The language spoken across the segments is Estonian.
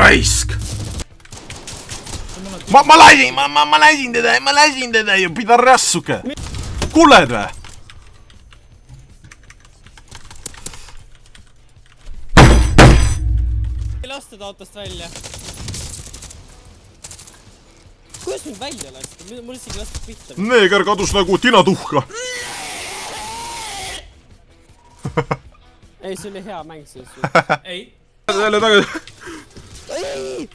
Raisk! Ma lasin teda ju, pida rassuke! Kuuled või? Ei lastud autost välja. Kuidas mind välja lasti? Mul isegi lastud pihta. Neeger kadus nagu tinatuhka. Ei, see oli hea mäng siis. Ei. Jälle tagasi. Ei!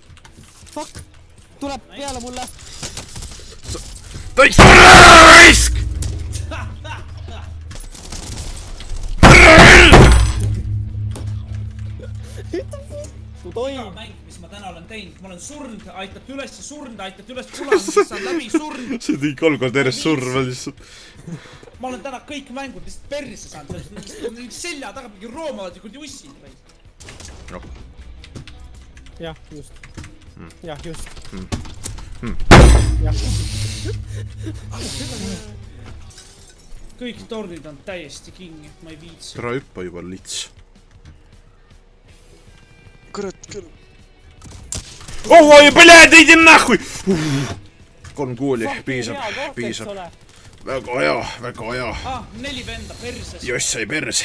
Fuck! Tuleb peale mulle. Raisk! Iga mäng, mis ma täna olen teinud, ma olen surnud, aitab üles, pulan, siis saan läbi surnud. See tõi 3 korda järjest surma lihtsalt. Ma olen täna kõik mängud lihtsalt perisse saanud, selja taga mingi roomavad ja kurdi ussid. Jah, just. Jah, just. Kõik tornid on täiesti kingi, ma ei viitsi. Tere hüppa juba lits. Kurat küll. Oi, bled, iди nahhui! 3 kuuli, piisab. Väga hea. 4 venda perses. Joss sai perse.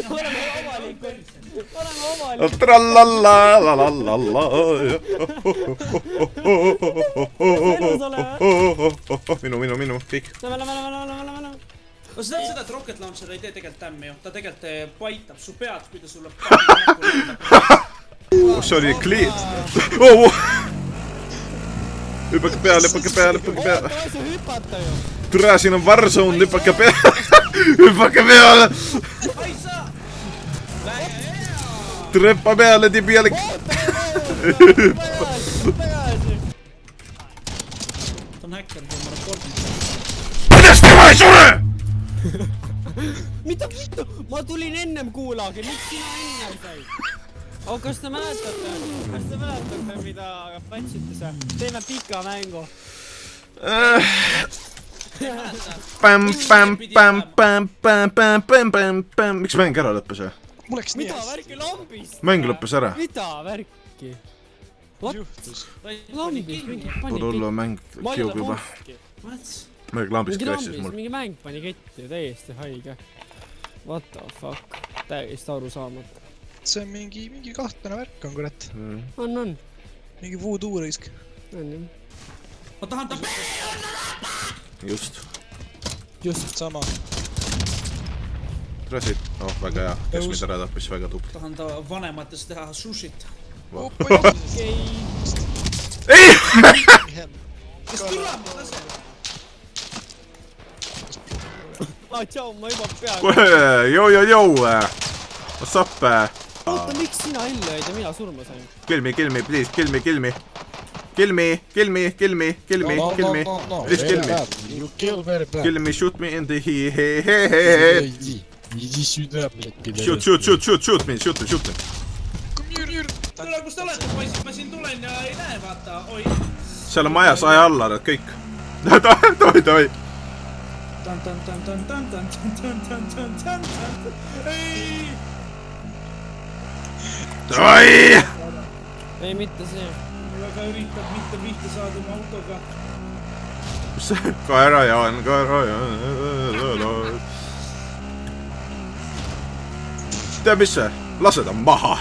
Oleme omalikud. Trallalla, lalallalla. Minu, kõik. Läme. No see tähendab seda, et Rocket Launcher ei tee tegelikult tämmi ju. Ta tegelikult paitab su pead, kui ta sulle See oli kliit. Hüppake peale. Oota, ma ei saa hüpata ju. Tere, siin on Warzone, hüppake peale. Hüppake peale. Ai saa! Treppa peale, tibi jälle. Tagasi. Ta on häkker, kui ma reportin. Kuidas tema ei sure? Mida vittu? Ma tulin ennem kuulagi, miks sina ennem said? Oh, kas te mäletate, mida patsite see? Teeme pika mängu. Miks mäng ära lõppes või? Mul läks nii Mida värki lambist? Mäng lõppes ära. Mida värki? What? Lambist mingi pani Tullu mäng kiug juba. Mäng lambist kressis mul. Mingi mäng pani ketti ju täiesti haige. What the fuck? Täiesti aru saamata. See on mingi kahtlane värk on, kurat. On. Mingi voodoo raisk. On jah. Ma tahan ta... Just sama. Trasid. Oh, väga hea. Kes mind ära tappis, väga tubli. Tahan ta vanemates teha sushit. Okei. Ei! Kes tuleb mu lase? Tšau, ma juba pean. Jou. What's up? Oota, miks sina ellu jäid ja mina surma sain? Kill me, please, kill me. Kill me. Please kill me. You kill very bad. Kill me, shoot me in the head. Иди сюда, блядь, пидорас. Shoot me. Tule, kus te olete, poisid? Ma siin tulen ja ei näe, vaata. Oi. Seal on majas aja alla need kõik. Toi. Ei! Oi! Ei, mitte see. Väga üritab mitte pihta saada oma autoga. Kaera jaan. Tea mis see? Lase ta maha.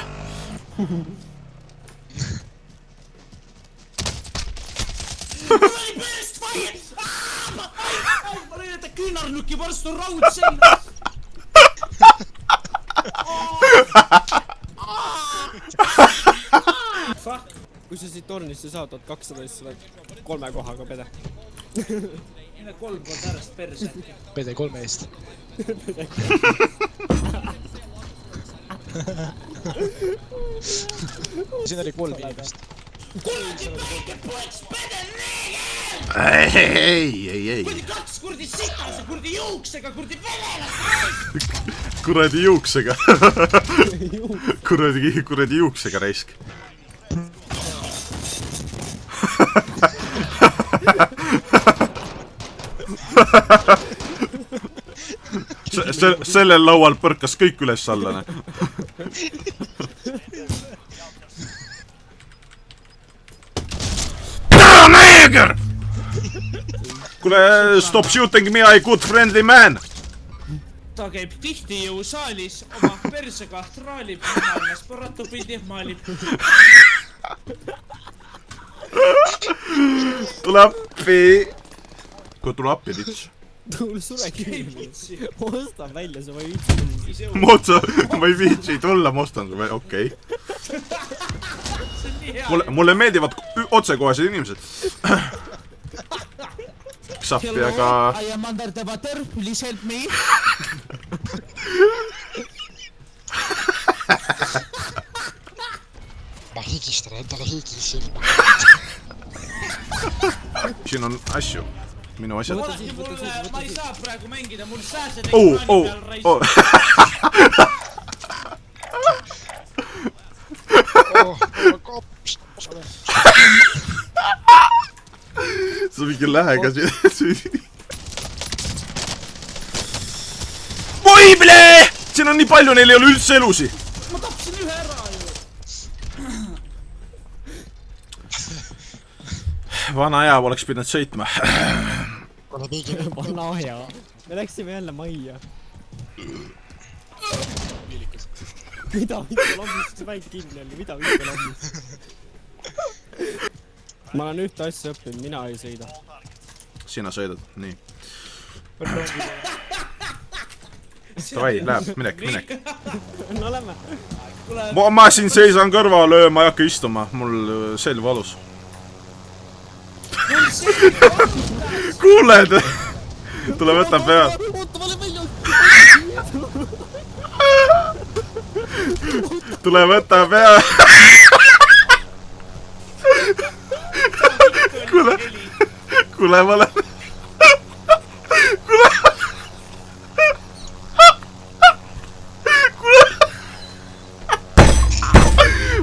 Ma leian, et küünarnuki varstu raud seljas. Fuck. Kui sa siit tornisse saad, 200, siis sa oled 3 kohaga pede. Mine 3 korda ärast perse. Pede 3 eest. Siin oli 3 inimest. Ei. Kaks kurdi sitase, kurdi juuksega, kurdi venelas. Kuradi juuksega. Kuradi juuksega raisk. Sellel laual põrkas kõik üles alla. burger! Kuule, stop shooting me, I good friendly man! Ta käib tihti ju saalis oma persega traalib, maailmas paratupidi maalib. Tule appi! Kui tule appi, tits. Tule sure kirja. Osta välja, sa ma ei viitsi. Ma ei viitsi tulla, ma ostan su välja, okei. Mulle meeldivad otsekohased inimesed. Sappi, aga... I am under the water, please help me. Ma higistan endale higisin. Siin on asju. Minu asjad. Ma ei saa praegu mängida, mul sääsed ekraani peal raisid. Kops. See on mingi lähega siin. Voible! Siin on nii palju, neil ei ole üldse elusi. Ma tapsin ühe ära ju. Vana hea oleks pidanud sõitma. Vana hea. Me läksime jälle majja. Mida lambist, see väik kinni oli, mida lambist? Ma olen ühte asja õppinud, mina ei sõida. Sina sõidad, nii. Davai, läheb, minek. No lähme. Ma siin seisan kõrval, ma ei hakka istuma, mul selv valus. Kuuled? Tule võta pead. Oota, ma olen välja. Tule võta pead. Kuule, ma olen...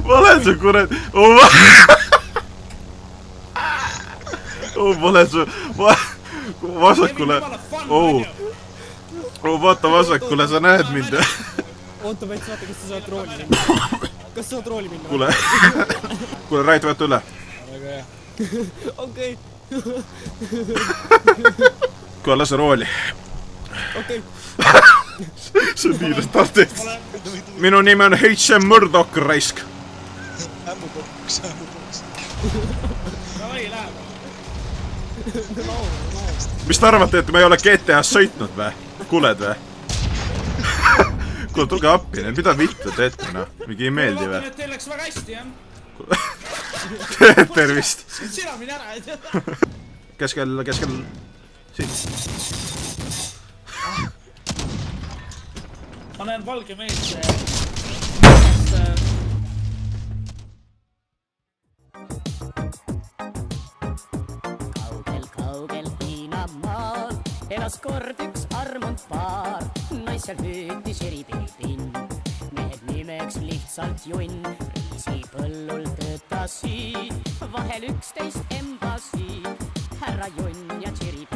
Ma olen su kurat... Ma olen su... Vasakule... Vaata vasakule, sa näed mind. Oota, veits vaata, kas sa saad rooli minna. Kas sa saad rooli minna? Kuule, Rait, võeta üle. Väga hea. Okei. Kuule, lase rooli. Okei. See on nii restartid. Minu nimi on H.M. Murdoch, raisk. Ämmuboks. Davai, läheb. Mis te arvate, et me ei ole GTA-s sõitnud või? Kuuled või? Kuule, tulge appi, mida vittu teete, noh? Mingi ei meeldi või? Ma vaatan, et teil läks väga hästi, jah. Tervist. Sina mine ära, et... Keskel. Siit. Ma näen valge mees. Kaugel Hiinamaal elas kord üks armunud paar. Naisel hüütis eripiitin, mehed nimeks lihtsalt junn. Põllul töötasid, vahel 11 embasi, härra Junn ja Tšeripi.